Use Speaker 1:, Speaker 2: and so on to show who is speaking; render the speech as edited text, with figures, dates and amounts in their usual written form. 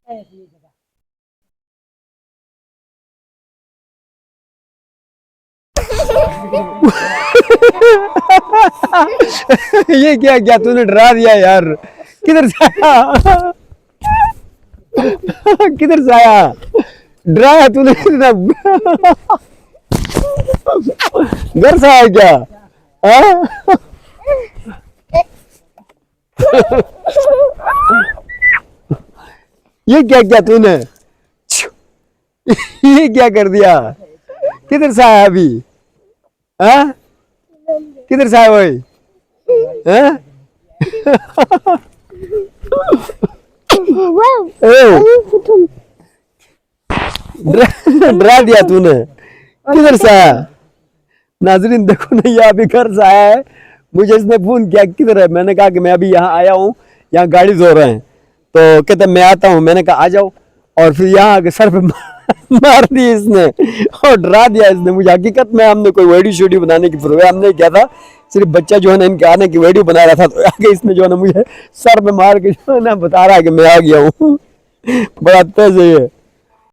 Speaker 1: ये क्या क्या तूने डरा दिया यार। किधर से आया? किधर से आया? डराया तूने कितना? घर से आया क्या? हाँ? ये क्या क्या तूने? ये क्या कर दिया? किधर से आया अभी? हाँ? किधर से आया भाई? हाँ? डरा दिया तूने। किधर से आया? नाजरीन देखो ना, ये अभी घर से आया है। मुझे इसने फोन किया किधर है, मैंने कहा कि मैं अभी यहाँ आया हूँ, यहाँ गाड़ी धो रहे हैं। तो कहते मैं आता हूँ, मैंने कहा आ जाओ। और फिर यहाँ आके सर पे मार दी इसने और डरा दिया इसने मुझे। हकीकत में हमने कोई वीडियो शूडियो बनाने की प्रोग्राम नहीं किया था, सिर्फ बच्चा जो है ना इनके आने की वीडियो बना रहा था। तो आगे इसने जो है ना मुझे सर पे मार के जो है ना बता रहा है कि मैं आ गया हूँ। बड़ा तेज है ये।